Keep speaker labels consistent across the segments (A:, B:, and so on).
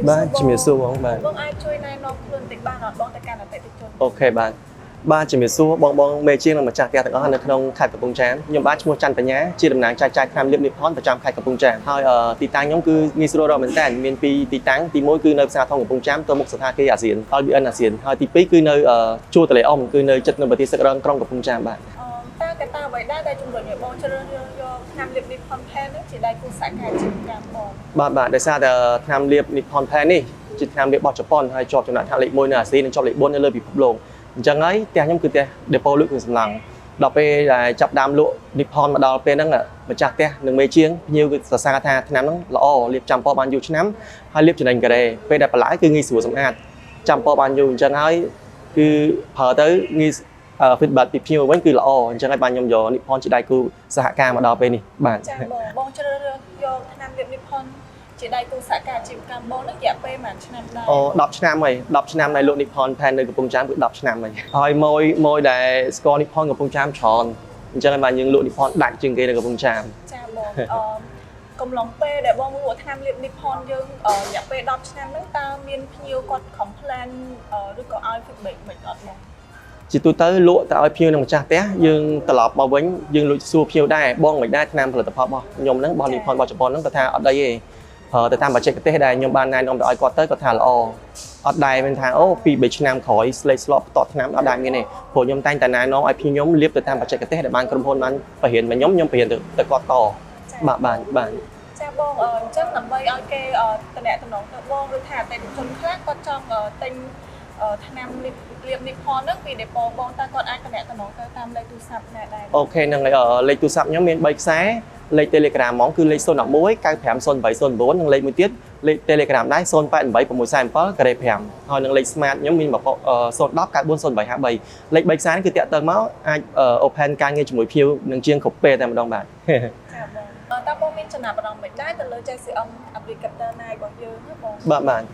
A: បាទជំរាបសួរបងបាទ
B: បងអាចជួយណែនាំខ្លួនតិចបានអត់បងទៅកាន់អតិថិជន
A: អូខេបាទជំរាបសួរបងមេជាងនិងម្ចាស់ផ្ទះទាំងអស់នៅក្នុងខេត្តកំពង់ចាមខ្ញុំបាទឈ្មោះច័ន្ទបញ្ញាជាតំណាងចែកចាយថ្នាំលាបនិភ័ណ្ឌប្រចាំខេត្តកំពង់ចាមហើយទីតាំងខ្ញុំគឺងាយស្រួលរកមែនតើមានពីរទីតាំងទី1គឺនៅផ្សារធំកំពង់ចាមទៅមុខសន្តាគារអាស៊ាន LBN អាស៊ានហើយទី2គឺនៅជួរទន្លេអ៊ំគឺនៅជិតនៅប្រទេសសឹករឹងក្រុងកំពង់ចាមបាទ
B: តើកត្តាអ្វីដែរដែលជំរុញឲ្យបងជ្រើសរើសយកថ្នាំលាបនិភ័ណ្ឌ Pen នេះជាដៃគូសហការអាជីវកម្មបង
A: បាទដោយសារតែថ្នាំលាបនិភ័ណ្ឌ Pen នេះជាថ្នាំលាបរបស់ជប៉ុនហើយជាប់ចំណាត់ថ្នាក់លេខ1នៅអាស៊ីនិងជាប់លេខ4នៅលើពិភពលោកអញ្ចឹងហើយផ្ទះខ្ញុំគឺផ្ទះ depot លក់គ្រឿងសម្លឹងដល់ពេលដែលចាប់ដើមលក់និភ័ណ្ឌមកដល់ពេលហ្នឹងម្ចាស់ផ្ទះនិងមេជាងភ្ញៀវគឺសរសើរថាថ្នាំហ្នឹងល្អលាបចាំពណ៌បានយូរឆ្នាំហើយលាបចំណេញការ៉េពេលដែលបន្លាយគឺងាយស្រួលសម្អាតចាំពណ៌បានយូរអញ្ចឹងហើយគឺប្រើទៅងាយfeedback ពីភ្ញៀវវិញគឺល្អអញ្ចឹងហើយបានខ្ញុំយកនិភ័ណ្ឌជាដៃគូសហការមកដល់ពេលនេះបាទ
B: ចាបងជ្រើសរើសយកថ្នាំលាបនិភ័ណ្ឌជាដៃគូសហការអាជីវកម្មបងនឹងរយៈពេលប៉ុន្មានឆ្នាំដែរ
A: អូ10ឆ្នាំហើយ10ឆ្នាំដែលលក់និភ័ណ្ឌ Pen នៅកំពង់ចាមគឺ10ឆ្នាំហើយហើយមួយដែលស្គាល់និភ័ណ្ឌកំពង់ចាមច្រើនអញ្ចឹងហើយបានយើងលក់និភ័ណ្ឌដាច់ជាងគេនៅកំពង់ចាម
B: ចាបងកំឡុងពេលដែលបងលក់ថ្នាំលាបនិភ័ណ្ឌយើងរយៈពេល10ឆ្នាំហ្នឹងតើមានភ្ញៀវគាត់ complain ឬក៏ឲ្យ feedback មិនអត់បង
A: ជាទូទៅលក់ទៅឲ្យភ្ញៀវនិងម្ចាស់ផ្ទះយើងត្រឡប់មកវិញយើងលួចសួរភ្ញៀវដែរបងមិនដែរថ្នាំផលិតផលរបស់ខ្ញុំហ្នឹងរបស់និភ័ណ្ឌរបស់ជប៉ុនហ្នឹងគាត់ថាអត់ដីទេប្រើទៅតាមបច្ចេកទេសដែលខ្ញុំបានណែនាំទៅឲ្យគាត់ទៅគាត់ថាល្អអត់ដែរមានថាអូពី3ឆ្នាំក្រោយស្លេកស្លប់តតថ្នាំអត់ដែរមានទេព្រោះខ្ញុំតែងតែណែនាំឲ្យភ្ញៀវខ្ញុំលាបទៅតាមបច្ចេកទេសដែលបានក្រុមហ៊ុនបានបរិញ្ញាមកខ្ញុំបរិញ្ញាទៅគាត់តបាទ
B: ចាបងអញ្ចឹងដើម្បីឲ្យគេតំណែងទៅបងឬថាអតិថិជនខ្លះគាត់ចង់ទិញថ្នាំលាបនិភ័ណ្ឌហ្នឹងពី depot បងតើគាត់អាចតំណែងទៅតាមលេខទូរស័ព្ទណាដែរ
A: អូខេហ្នឹងហើយលេខទូរស័ព្ទខ្ញុំមាន3ខ្សែលេខ Telegram ហ្មងគឺលេខ011 950809និងលេខមួយទៀតលេខ Telegram ដែរ088647ការ៉េ5ហើយនឹងលេខ Smart ខ្ញុំមាន010 940853លេខ3ខ្សែនេះគឺតាក់ទងមកអាច open ការងារជាមួយភ្ញៀវនឹងជាងគ្រប់ពេលតែម្ដងបាទ
B: ចាបងតើបងមានចំណាប់អារម្មណ៍មិនដែរទៅលើ JCM applicator ណារបស់យើងហ៎បង
A: បាទ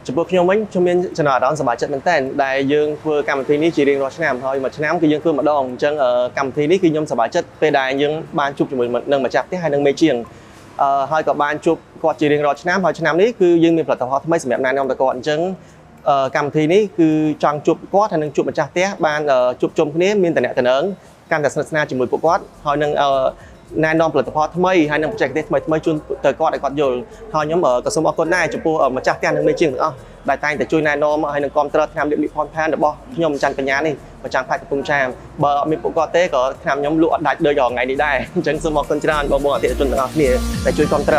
A: ចំពោះខ្ញុំវិញខ្ញុំមានចំណាប់អារម្មណ៍សប្បាយចិត្តមែនតើដែលយើងធ្វើកម្មវិធីនេះជារៀងរាល់ឆ្នាំហើយមួយឆ្នាំគឺយើងធ្វើម្ដងអញ្ចឹងកម្មវិធីនេះគឺខ្ញុំសប្បាយចិត្តពេលដែលយើងបានជួបជាមួយនឹងម្ចាស់ផ្ទះហើយនឹងមេជាងហើយក៏បានជួបគាត់ជារៀងរាល់ឆ្នាំហើយឆ្នាំនេះគឺយើងមានផលិតផលថ្មីសម្រាប់ណែនាំទៅគាត់អញ្ចឹងកម្មវិធីនេះគឺចង់ជួបគាត់ហើយនឹងជួបម្ចាស់ផ្ទះបានជួបជុំគ្នាមានតំណែងកាន់តែស្និទ្ធស្នាលជាមួយពួកគាត់ហើយនឹងណែនាំផលិតផលថ្មីហើយនឹងបច្ចេកទេសថ្មីជូនទៅគាត់ឲ្យគាត់យល់ហើយខ្ញុំក៏សូមអរគុណដែរចំពោះម្ចាស់ផ្ទះនិងមេជាងទាំងអស់ដែលតែងតែជួយណែនាំហើយនឹងគាំទ្រថ្នាំលាបនិភ័ណ្ឌ Pen របស់ខ្ញុំច័ន្ទបញ្ញានេះប្រចាំខេត្តកំពង់ចាមបើអត់មានពួកគាត់ទេក៏ថ្នាំខ្ញុំលក់អត់ដាច់ដូចថ្ងៃនេះដែរអញ្ចឹងសូមអរគុណច្រើនបងអតិថិជនទាំងអស់គ្នាដែលជួយគាំទ្រ